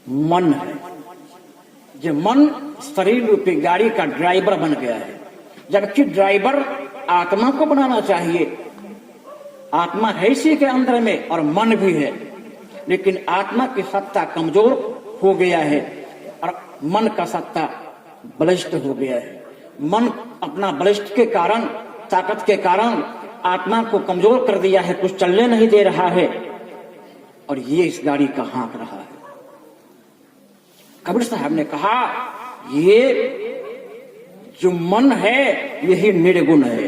मन है। ये मन शरीर रूपी गाड़ी का ड्राइवर बन गया है, जबकि ड्राइवर आत्मा को बनाना चाहिए। आत्मा है इसी के अंदर में और मन भी है, लेकिन आत्मा की सत्ता कमजोर हो गया है और मन का सत्ता बलिष्ठ हो गया है। मन अपना बलिष्ठ के कारण, ताकत के कारण आत्मा को कमजोर कर दिया है, कुछ चलने नहीं दे रहा है और ये इस गाड़ी का हाँक रहा है। कबीर साहब ने कहा ये जो मन है यही निर्गुण है।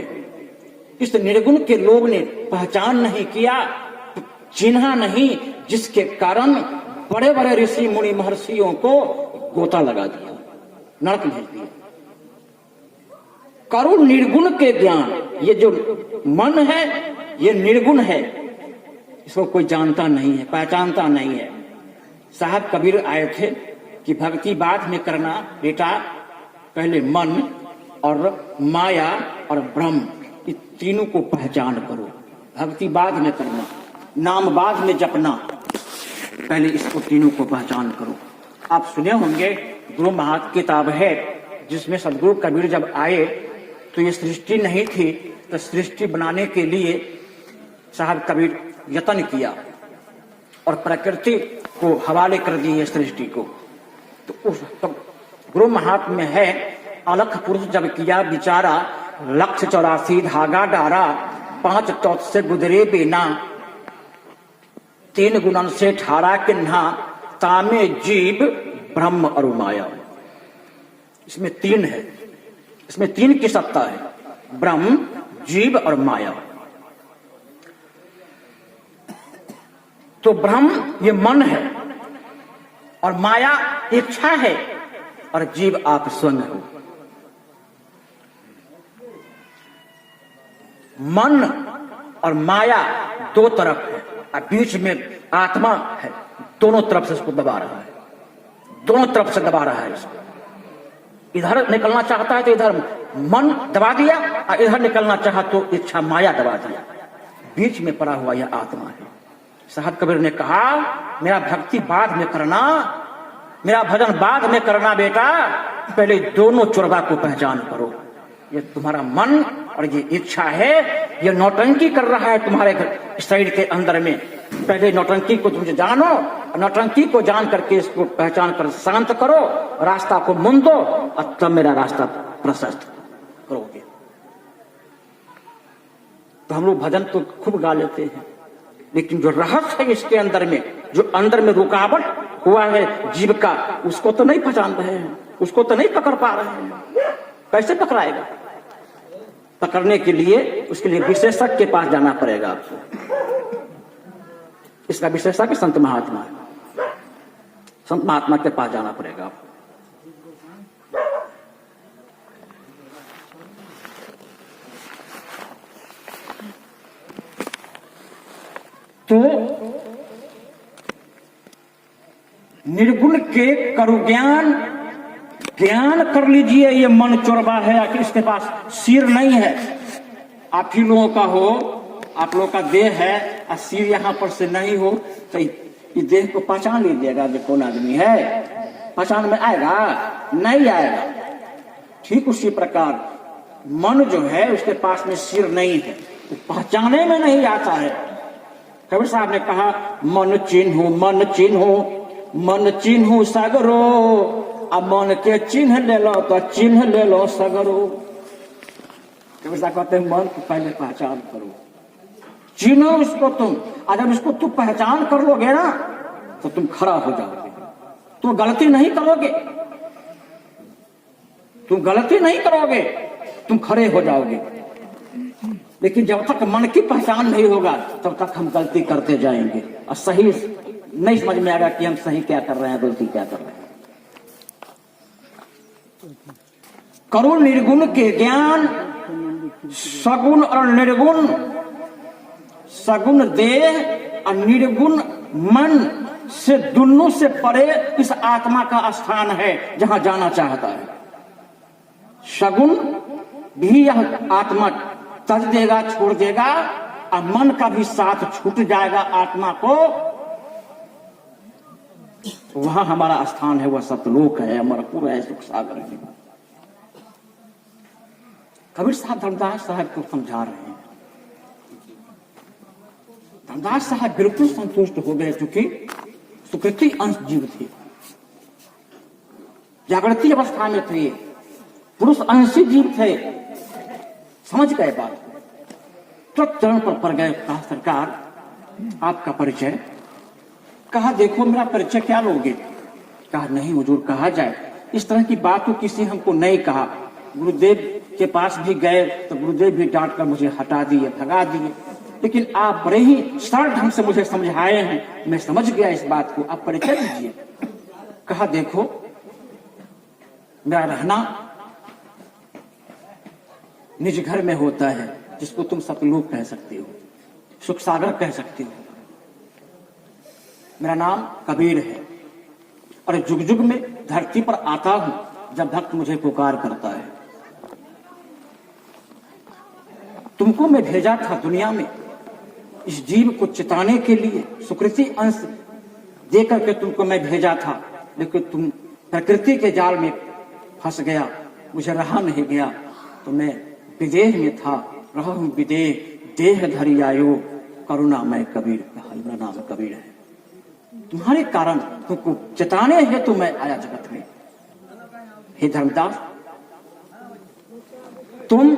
इस निर्गुण के लोग ने पहचान नहीं किया, चिन्हा नहीं, जिसके कारण बड़े बड़े ऋषि मुनि महर्षियों को गोता लगा दिया, नरक भेज दिया। करो निर्गुण के ज्ञान। ये जो मन है ये निर्गुण है, इसको कोई जानता नहीं है, पहचानता नहीं है। साहब कबीर आए थे कि भक्ति बाद में करना बेटा, पहले मन और माया और ब्रह्म, ये तीनों को पहचान करो। भक्ति बाद में करना, नाम बाद में जपना, पहले इसको तीनों को पहचान करो। आप सुने होंगे गुरु महात्म किताब है जिसमें सदगुरु कबीर जब आए तो ये सृष्टि नहीं थी, तो सृष्टि बनाने के लिए साहब कबीर यत्न किया और प्रकृति को हवाले कर दी है सृष्टि को। तो उस तो गुरु महात्म में है अलख पुरुष जब किया विचारा, 184 धागा डारा, 5 चौथ से गुजरे बिना, 3 गुणन से ठारा किन्हा, तामे जीव ब्रह्म और माया। इसमें 3 है, इसमें 3 की सत्ता है, ब्रह्म, जीव और माया। तो ब्रह्म ये मन है और माया इच्छा है और जीव आप स्वयं हो। मन और माया 2 तरफ है और बीच में आत्मा है, दोनों तरफ से इसको दबा रहा है, दोनों तरफ से दबा रहा है इसको। इधर निकलना चाहता है तो इधर मन दबा दिया और इधर निकलना चाहा तो इच्छा माया दबा दिया, बीच में पड़ा हुआ यह आत्मा है। साहब कबीर ने कहा मेरा भक्ति बाद में करना, मेरा भजन बाद में करना बेटा, पहले दोनों चोरबा को पहचान करो। ये तुम्हारा मन और ये इच्छा है, ये नौटंकी कर रहा है तुम्हारे शरीर के अंदर में। पहले नौटंकी को तुम जानो, नौटंकी को जान करके इसको पहचान कर शांत करो, रास्ता को मुन दो और तब मेरा रास्ता प्रशस्त करोगे। तो हम लोग भजन तो खूब गा लेते हैं, लेकिन जो रहस्य है इसके अंदर में, जो अंदर में रुकावट हुआ है जीव का, उसको तो नहीं पहचान रहे हैं, उसको तो नहीं पकड़ पा रहे हैं। कैसे पकड़ाएगा? पकड़ने के लिए उसके लिए विशेषज्ञ के पास जाना पड़ेगा आपको। इसका विशेषज्ञ संत महात्मा है, संत महात्मा के पास जाना पड़ेगा आपको। तो निर्गुण के करु ज्ञान, ज्ञान कर लीजिए। ये मन चोरबा है, आखिर इसके पास सिर नहीं है। आप ही लोगों का हो, आप लोगों का देह है और सिर यहां पर से नहीं हो तो इस देह को पहचान लीजिएगा जो कौन आदमी है। पहचान में आएगा? नहीं आएगा। ठीक उसी प्रकार मन जो है उसके पास में सिर नहीं है, वो पहचाने में नहीं आता है। कबीर साहब ने कहा मन चिन्हू, मन चिन्हू, मन चिन्हू सगरो, अब मन के चिन्ह ले लो तो चिन्ह ले लो सगरो। कबीर साहब कहते हैं मन को पहले पहचान करो, चिन्हो उसको तुम। और जब इसको तुम पहचान कर लोगे ना तो तुम खड़ा हो जाओगे, तुम गलती नहीं करोगे, तुम गलती नहीं करोगे, तुम खड़े हो जाओगे। लेकिन जब तक मन की पहचान नहीं होगा तब तक हम गलती करते जाएंगे और सही नहीं समझ में आएगा कि हम सही क्या कर रहे हैं, गलती क्या कर रहे हैं। करो निर्गुण के ज्ञान, सगुण और निर्गुण, सगुण देह और निर्गुण मन से दोनों से परे इस आत्मा का स्थान है जहां जाना चाहता है। सगुण भी यह आत्मा तज देगा, छोड़ देगा, और मन का भी साथ छूट जाएगा आत्मा को। वहां हमारा स्थान है, वह सतलोक है, अमरपुर है, सुख सागर है। कबीर साहब धर्मदास साहब को समझा रहे हैं। धर्मदास साहब बिल्कुल संतुष्ट हो गए, चूंकि सुकृति अंश जीव थे, जागृति अवस्था में थे, पुरुष अंशी जीव थे। समझ गए बात, तो चरण पर पड़ गए। कहा सरकार आपका परिचय। कहा देखो मेरा परिचय क्या लोगे। कहा नहीं हुजूर कहा जाए, इस तरह की बात तो किसी हमको नहीं कहा। गुरुदेव के पास भी गए तो गुरुदेव भी डांट कर मुझे हटा दिए, भगा दिए, लेकिन आप बड़े ही सरल ढंग से मुझे समझाए हैं, मैं समझ गया इस बात को, आप परिचय दीजिए। कहा देखो मेरा रहना निज घर में होता है, जिसको तुम सतलोक कह सकते हो, सुख सागर कह सकते हो। मेरा नाम कबीर है और जुग जुग में धरती पर आता हूं जब भक्त मुझे पुकार करता है। तुमको मैं भेजा था दुनिया में इस जीव को चिताने के लिए, सुकृति अंश दे करके तुमको मैं भेजा था, लेकिन तुम प्रकृति के जाल में फंस गया, मुझे रहा नहीं गया, तो मैं विदेह में था, रहा हूं विदेह, देह धरी आयो करुणा मैं कबीर। मेरा नाम कबीर है, तुम्हारे कारण तुमको चिताने हेतु मैं आया जगत में। हे धर्मदास, तुम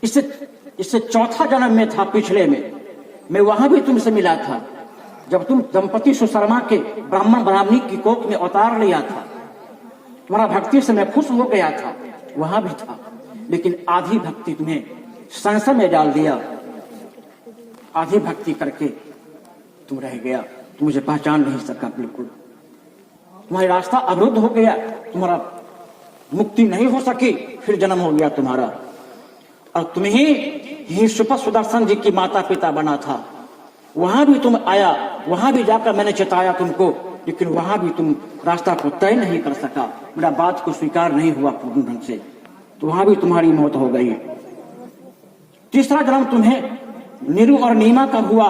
इससे चौथा जन्म में था, पिछले में मैं वहां भी तुमसे मिला था, जब तुम दंपति सुशर्मा के ब्राह्मण ब्राह्मणी की कोख में अवतार लिया था। तुम्हारा भक्ति से मैं खुश हो गया था, वहां भी था, लेकिन आधी भक्ति तुम्हें संशय में डाल दिया, आधी भक्ति करके तुम रह गया, तुम मुझे पहचान नहीं सका, बिल्कुल तुम्हारा रास्ता अवरुद्ध हो गया, तुम्हारा मुक्ति नहीं हो सकी, फिर जन्म हो गया तुम्हारा, और तुम्हें ही सुपर सुदर्शन जी की माता पिता बना था। वहां भी तुम आया, वहां भी जाकर मैंने चिताया तुमको, लेकिन वहां भी तुम रास्ता को तय नहीं कर सका, मेरा बात को स्वीकार नहीं हुआ पूर्ण ढंग से, तो वहां भी तुम्हारी मौत हो गई। तीसरा जन्म तुम्हें नीरू और नीमा का हुआ,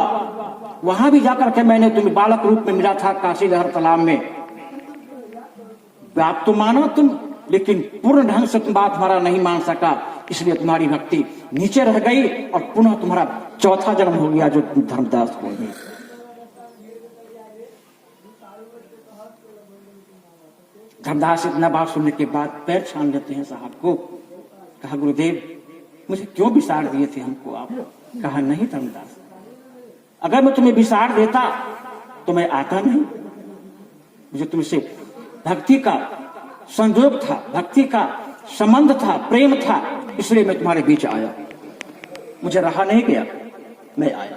वहां भी जाकर के मैंने तुम्हें बालक रूप में मिला था काशी लहर तालाब में। बात तो मानो तुम, लेकिन पूर्ण ढंग से तुम बात हमारा नहीं मान सका, इसलिए तुम्हारी भक्ति नीचे रह गई और पुनः तुम्हारा चौथा जन्म हो गया जो तुम धर्मदास हो गए। धर्मदास इतना बात सुनने के बाद पैर छान लेते हैं साहब को। कहा गुरुदेव मुझे क्यों विसार दिए थे हमको आप। कहा नहीं धर्मदास, अगर मैं तुम्हें विसार देता तो मैं आता नहीं, मुझे तुमसे भक्ति का संयोग था, भक्ति का संबंध था, प्रेम था, इसलिए मैं तुम्हारे बीच आया, मुझे रहा नहीं गया, मैं आया।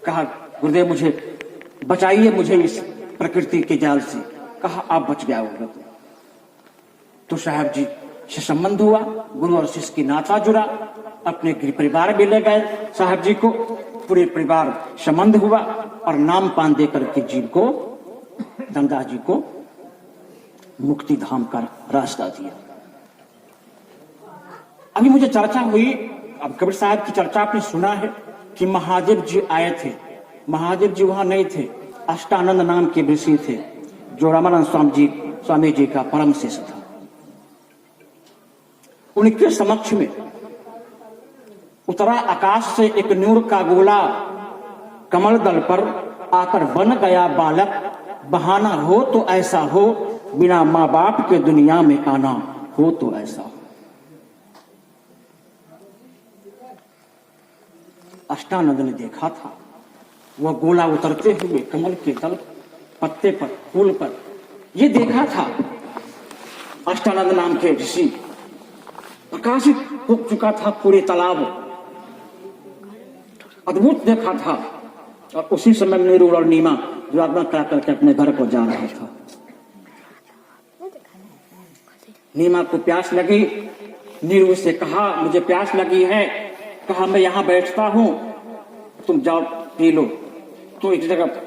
कहा गुरुदेव मुझे बचाइए, मुझे इस प्रकृति के जाल से। कहा आप बच गया होगा तो साहब जी से संबंध हुआ, गुरु और शिष्य की नाता जुड़ा, अपने गृह परिवार में ले गए साहब जी को, पूरे परिवार संबंध हुआ और नाम पान देकर के जीव को, धर्मदास जी को मुक्ति धाम का रास्ता दिया। अभी मुझे चर्चा हुई, अब कबीर साहब की चर्चा आपने सुना है कि महादेव जी आए थे। महादेव जी वहां नहीं थे, अष्टानंद नाम के ऋषि थे, जो रामानंद स्वामी जी का परम शिष्य था। उनके समक्ष में उतरा आकाश से एक नूर का गोला, कमल दल पर आकर बन गया बालक, बहाना हो तो ऐसा हो, बिना माँ बाप के दुनिया में आना हो तो ऐसा हो। अष्टानंद ने देखा था वह गोला उतरते हुए कमल के दल, पत्ते पर, फूल पर, ये देखा था अष्टानंद नाम के ऋषि। प्रकाशित हो चुका था पूरे तालाब, अद्भुत देखा था। और उसी समय नीरू और नीमा जो आत्मा करा करके अपने घर को जा रहा था। नीमा को प्यास लगी, नीरू से कहा मुझे प्यास लगी है। कहा मैं यहां बैठता हूं, तुम जाओ पी लो। तो एक जगह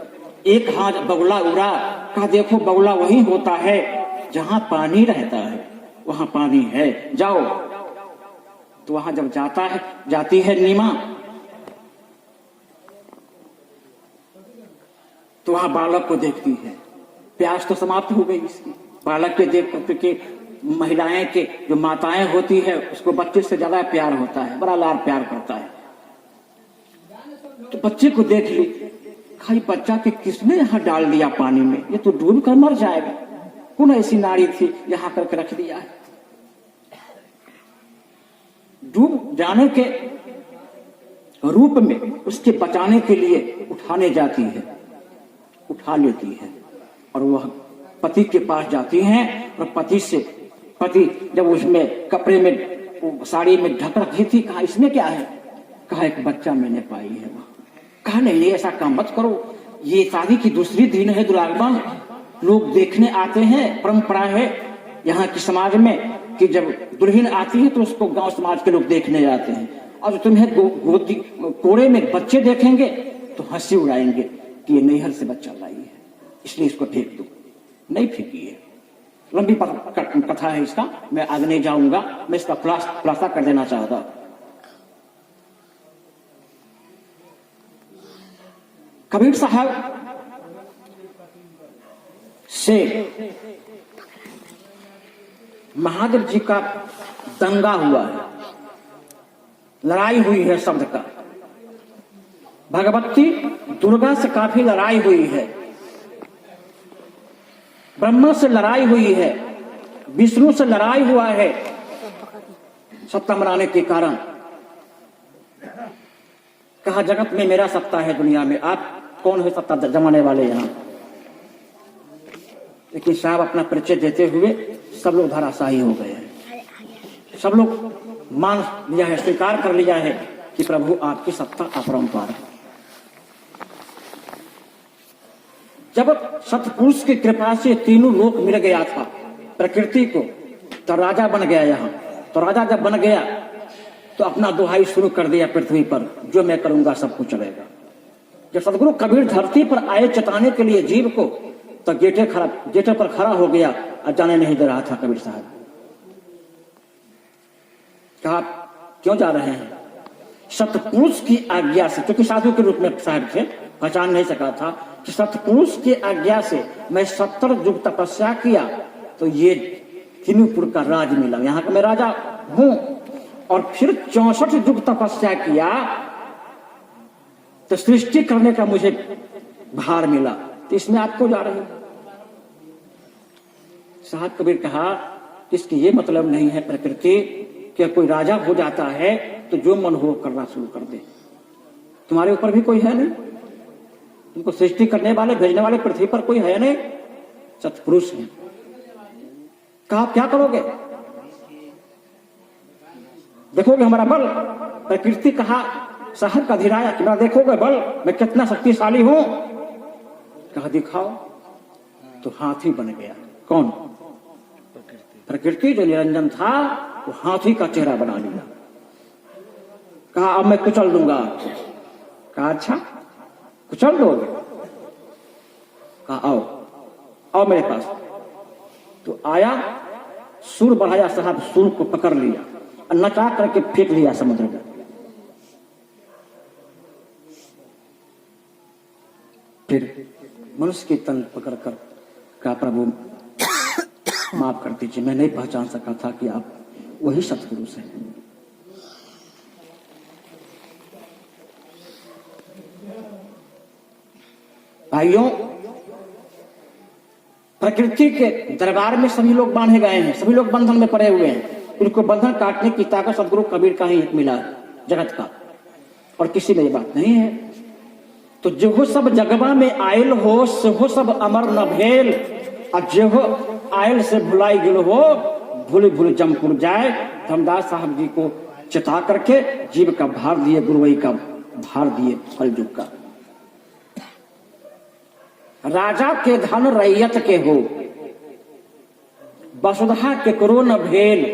एक हाथ बगुला उड़ा। कहा देखो बगुला वही होता है जहां पानी रहता है, वहां पानी है, जाओ। तो वहां जब जाती है नीमा, तो वहां बालक को देखती है, प्यास तो समाप्त हो गई इसकी। बालक के देख करके महिलाएं के जो माताएं होती है उसको बच्चे से ज्यादा प्यार होता है, बड़ा लाड प्यार करता है। तो बच्चे को देख ली, खाई बच्चा के किसने यहाँ डाल दिया पानी में, ये तो डूब कर मर जाएगा, कौन ऐसी नारी थी यहाँ करके रख दिया है। डूब जाने के रूप में उसके बचाने के लिए उठाने जाती है, उठा लेती है और वह पति के पास जाती हैं और पति जब उसमें कपड़े में साड़ी में ढक रखी थी, कहा इसमें क्या है, कहा एक बच्चा मैंने पाई है। वह कहा नहीं ऐसा काम मत करो, ये शादी की दूसरी दिन है दुरागमन, लोग देखने आते हैं, परंपरा है यहाँ की समाज में कि जब दुल्हन आती है तो उसको गांव समाज के लोग देखने जाते हैं, और तुम्हें कोड़े में बच्चे देखेंगे तो हंसी उड़ाएंगे कि ये नैहर से बच्चा लाई है, इसलिए इसको फेंक दो। नहीं फेंकी है, लंबी कथा है इसका, मैं आगे नहीं जाऊंगा, मैं इसका खुलासा कर देना चाहता। कबीर साहब से महादेव जी का दंगा हुआ है, लड़ाई हुई है शब्द का। भगवती दुर्गा से काफी लड़ाई हुई है, ब्रह्मा से लड़ाई हुई है, विष्णु से लड़ाई हुआ है सत्ता मनाने के कारण। कहा जगत में मेरा सत्ता है, दुनिया में आप कौन है सत्ता जमाने वाले यहाँ। लेकिन साहब अपना परिचय देते हुए सब लोग धराशायी हो गए हैं, सब लोग मान लिया है, स्वीकार कर लिया है कि प्रभु आपकी सत्ता अपरंपार है। जब सतपुरुष की कृपा से तीनों लोक मिल गया था प्रकृति को, तो राजा बन गया यहाँ। तो राजा जब बन गया तो अपना दुहाई शुरू कर दिया पृथ्वी पर, जो मैं करूंगा सब कुछ चलेगा। जब सदगुरु कबीर धरती पर आए चताने के लिए जीव को, तो गेटे पर खड़ा हो गया और जाने नहीं दे रहा था कबीर साहब। कहा क्यों जा रहे हैं, सतपुरुष की आज्ञा से, क्योंकि साधु के रूप में साहब थे, पहचान नहीं सका था कि सतपुरुष की आज्ञा से मैं 70 युग तपस्या किया तो ये तिनुपुर का राज मिला, यहाँ का मैं राजा हूं। और फिर 64 युग तपस्या किया तो सृष्टि करने का मुझे भार मिला, तो इसमें आपको जा रहे हैं। साहब कबीर कहा इसकी ये मतलब नहीं है प्रकृति कि कोई राजा हो जाता है तो जो मन हो करना शुरू कर दे। तुम्हारे ऊपर भी कोई है नहीं, तुमको सृष्टि करने वाले भेजने वाले पृथ्वी पर कोई है नहीं, सतपुरुष है। कहा क्या करोगे, देखोगे हमारा बल। प्रकृति कहा शहर का धीराया कि मैं देखोगे बल, मैं कितना शक्तिशाली हूं। कहा दिखाओ, तो हाथी बन गया। कौन, प्रकृति जो निरंजन था वो हाथी का चेहरा बना लिया। कहा अब मैं कुचल दूंगा आपको। कहा अच्छा कुचल दोगे, कहा आओ आओ मेरे पास। तो आया, सूर बढ़ाया साहब, सूर को पकड़ लिया और नचा करके फेंक लिया समुद्र में। फिर मनुष्य की तन पकड़कर कहा प्रभु माफ कर दीजिए, मैं नहीं पहचान सका था कि आप वही सतपुरुष हैं। भाइयों, प्रकृति के दरबार में सभी लोग बांधे गए हैं, सभी लोग बंधन में पड़े हुए हैं। उनको बंधन काटने की ताकत सदगुरु कबीर का ही मिला जगत का, और किसी में ये बात नहीं है। तो जो सब जगवा में आयल हो सो सब अमर न भेल, और जो आयल से भुलाई गिल हो भूल भूल जमपुर जाए। धर्मदास साहब जी को चिता करके जीव का भार दिए, गुरुवई का भार दिए कलयुग का। राजा के धन रैयत के हो, वसुधा के करो न भेल।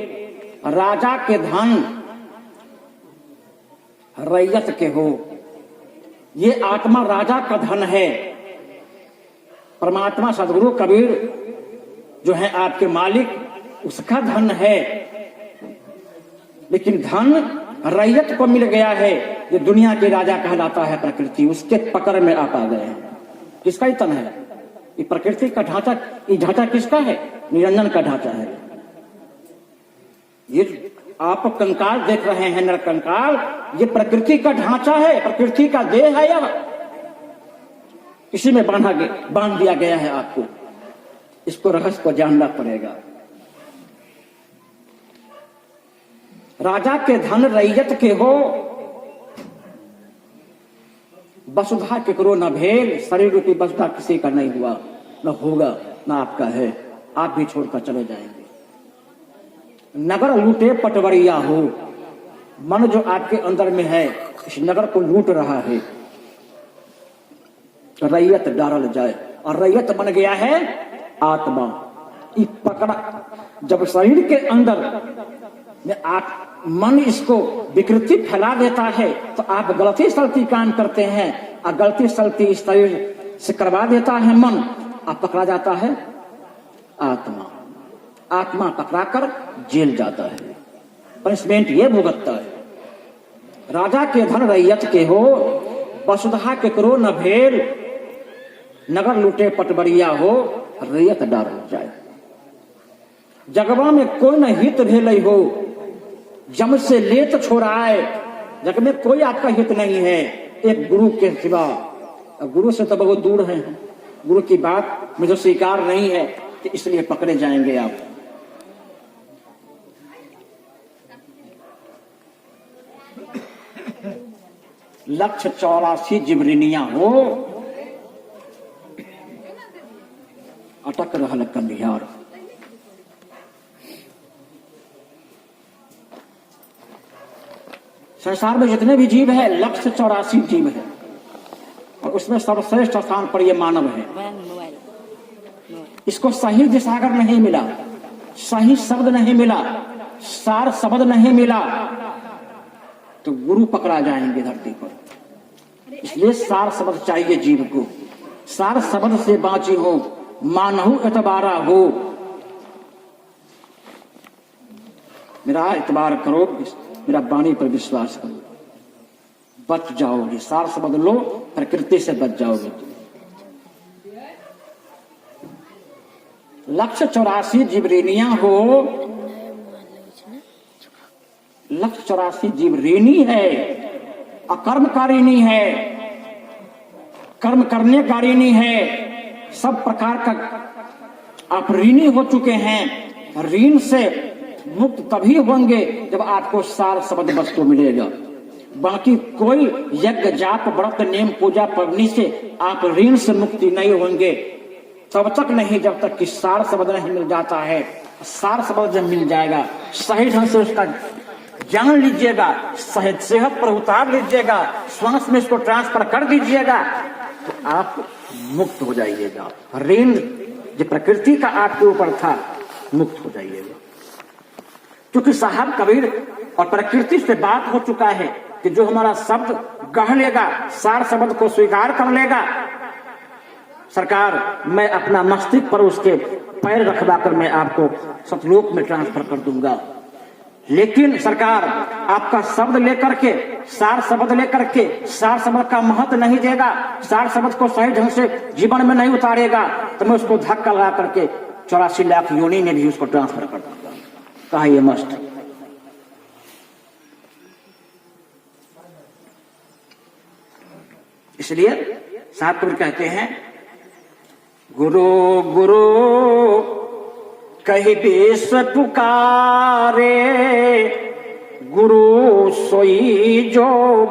राजा के धन रैयत के हो, ये आत्मा राजा का धन है। परमात्मा सदगुरु कबीर जो है आपके मालिक, उसका धन है। लेकिन धन रैयत को मिल गया है, जो दुनिया के राजा कहलाता है प्रकृति, उसके पकड़ में आप आ गए हैं। किसका ही तन है? ये प्रकृति का ढांचा, ये ढांचा किसका है? निरंजन का ढांचा है। ये आप कंकाल देख रहे हैं, नर कंकाल, ये प्रकृति का ढांचा है, प्रकृति का देह है। अब इसी में बांध दिया गया है आपको। इसको रहस्य को जानना पड़ेगा। राजा के धन रैयत के हो, वसुधा केकरो न भेल। शरीर रूपी वसुधा किसी का नहीं हुआ, न होगा, न आपका है। आप भी छोड़कर चले जाएंगे। नगर लूटे पटवरिया हो, मन जो आपके अंदर में है इस नगर को लूट रहा है। रैयत डारल जाए, और रैयत बन गया है आत्मा। ये पकड़ा जब शरीर के अंदर में मन इसको विकृति फैला देता है, तो आप गलती सलती काम करते हैं, और गलती सलती इस शरीर से करवा देता है मन। आप पकड़ा जाता है आत्मा। आत्मा पकड़ाकर जेल जाता है, पनिशमेंट ये भुगतता है। राजा के धन रैयत के हो, वसुधा केकरो न भेल। नगर लूटे पटवरिया हो, रैयत डारल जाए। जगवा में कोई न हित भेल हो, जम से लेत छोड़ाए। जग में कोई आपका हित नहीं है एक गुरु के सिवा। गुरु से तो बहुत दूर है। गुरु की बात मुझे स्वीकार नहीं है, तो इसलिए पकड़े जाएंगे आप। लक्ष्य 84 जिबरिनिया हो, अटक रहल कंधियार। संसार में जितने भी जीव है, लक्ष्य 84 जीव है, और उसमें सर्वश्रेष्ठ स्थान पर यह मानव है। इसको सही दिशागर नहीं मिला, सही शब्द नहीं मिला, सार शब्द नहीं मिला, तो गुरु पकड़ा जाएंगे धरती पर। इसलिए सार शब्द चाहिए जीव को। सार शब्द से बाँची हो, मानहु एतबारा हो। मेरा एतबार करो, मेरा वाणी पर विश्वास करो, बच जाओगे। सार शब्द लो, प्रकृति से बच जाओगे। लक्ष्य 84 जिबरेनिया हो, लक्ष्य 84 जीव ऋणी है, अकर्मकारिणी है, कर्म करने कारिणी है। सब प्रकार का आप ऋणी हो चुके हैं। ऋण से मुक्त तभी होंगे जब आपको सार शब्द वस्तु मिलेगा। बाकी कोई यज्ञ जाप व्रत नेम पूजा पवनी से आप ऋण से मुक्ति नहीं होंगे, तब तक नहीं जब तक कि सार शब्द नहीं मिल जाता है। सार शब्द जब मिल जाएगा, सही ढंग से उसका जान लीजिएगा, सेहत पर उतार लीजिएगा, श्वास में इसको ट्रांसफर कर दीजिएगा, तो आप मुक्त हो जाइएगा। ऋण जो प्रकृति का आपके ऊपर था, मुक्त हो जाइएगा। क्योंकि साहब कबीर और प्रकृति से बात हो चुका है कि जो हमारा शब्द गढ़ लेगा, सार शब्द को स्वीकार कर लेगा, सरकार मैं अपना मस्तिष्क पर उसके पैर रखवाकर मैं आपको सतलोक में ट्रांसफर कर दूंगा। लेकिन सरकार आपका शब्द लेकर के, सार शब्द लेकर के, सार शब्द का महत्व नहीं देगा, सार शब्द को सही ढंग से जीवन में नहीं उतारेगा, तो मैं उसको धक्का लगा करके 84 लाख योनि में भी उसको ट्रांसफर कर दूंगा। कहा ये मस्त। इसलिए साहब कबीर कहते हैं, गुरु गुरु कही विश्व पुकारे, गुरु सोई जो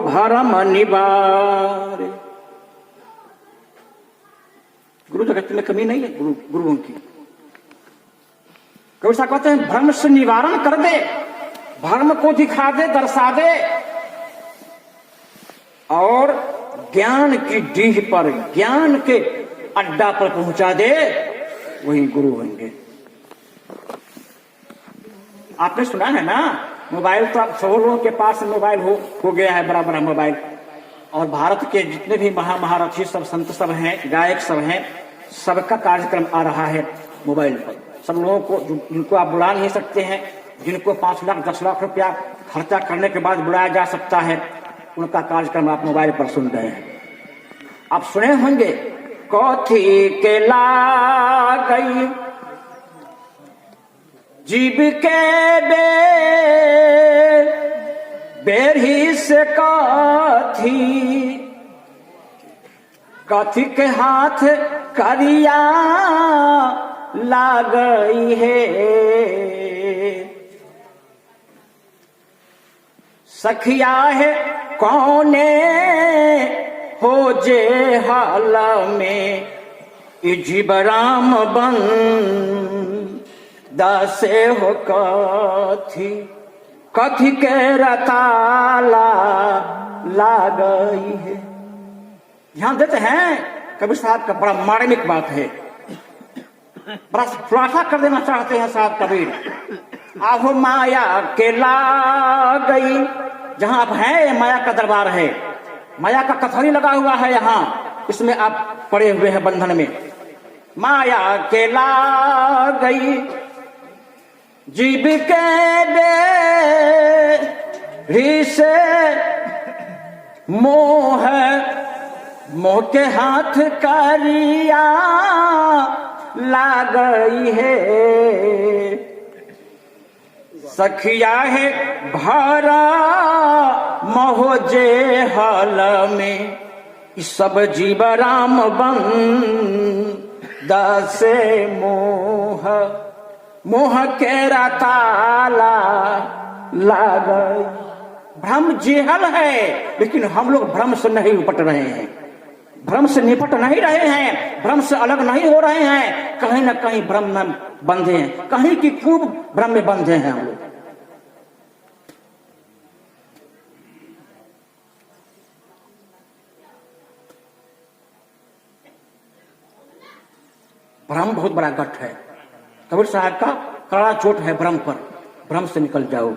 भरम निवारे। गुरु जगत में कमी नहीं है गुरुओं की। कबीर साहब कहते हैं भ्रम से निवारण कर दे, भ्रम को दिखा दे, दर्शा दे, और ज्ञान की डीह पर, ज्ञान के अड्डा पर पहुंचा दे, वही गुरु होंगे। आपने सुना है ना, मोबाइल तो आप सब लोगों के पास मोबाइल हो गया है, बड़ा बड़ा मोबाइल। और भारत के जितने भी महारथी सब संत सब हैं, गायक सब हैं, सबका कार्यक्रम आ रहा है मोबाइल पर। सब लोगों को जिनको आप बुला नहीं सकते हैं, जिनको 5 लाख 10 लाख रुपया खर्चा करने के बाद बुलाया जा सकता है, उनका कार्यक्रम आप मोबाइल पर सुन रहे हैं। आप सुने होंगे कथी के लागई जीव के बेरही से कथी के हाथ करिया लागई है। सखिया है कौने हो जे हाल में जीव राम बन दासे हो कथी के रताला लागई है। ध्यान देते हैं कबीर साहब का बड़ा मार्मिक बात है, बड़ा खुलासा कर देना चाहते हैं साहब कबीर। आहो माया के लागई, जहां आप हैं माया का दरबार है, माया का कथरी लगा हुआ है यहाँ, इसमें आप पड़े हुए हैं बंधन में। माया के लागई जीव के बेरही से मोह के हाथ करिया लागई है। सखिया है भरा महोजे हाल में सब जीव राम बन दासे मोह के रताला लागई। भ्रम जेहल है, लेकिन हम लोग भ्रम से नहीं निपट रहे हैं, भ्रम से निपट नहीं रहे हैं, भ्रम से अलग नहीं हो रहे हैं, कहीं ना कहीं भ्रम में बंधे हैं, कहीं की खूब भ्रम में बंधे हैं हम लोग। भ्रम बहुत बड़ा गठ है। कबीर साहब का कड़ा चोट है भ्रम पर। भ्रम से निकल जाओ,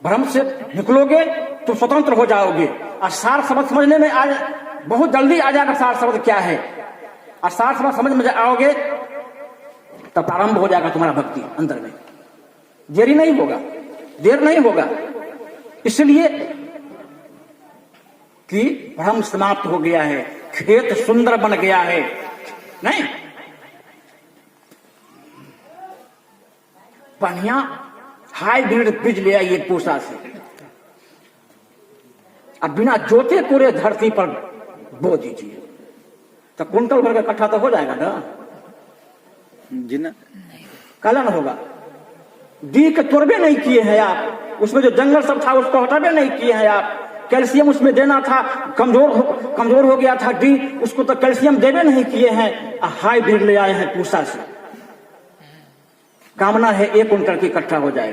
भ्रम से निकलोगे तो स्वतंत्र हो जाओगे। और सार शब्द समझने में आज बहुत जल्दी आ जाएगा सार शब्द क्या है, और सार शब्द समझ में आओगे तब प्रारंभ हो जाएगा तुम्हारा भक्ति अंदर में। देरी नहीं होगा, देर नहीं होगा, इसलिए कि भ्रम समाप्त हो गया है, खेत सुंदर बन गया है। नहीं, बढ़िया हाईब्रिड बीज ले आइए पूसा से, अब बिना जोते कोरे धरती पर बो दीजिए तो कुंटल भर का इकट्ठा तो हो जाएगा ना जी ना, कलन होगा। डी के तोड़बे नहीं किए हैं आप, उसमें जो जंगल सब था उसको हटाबे नहीं किए हैं आप। कैल्शियम उसमें देना था, कमजोर हो गया था डी, उसको तो कैल्शियम देवे नहीं किए हैं, हाईब्रिड ले आए हैं पूसा से। कामना है 1 कुंटल की इकट्ठा हो जाएगा।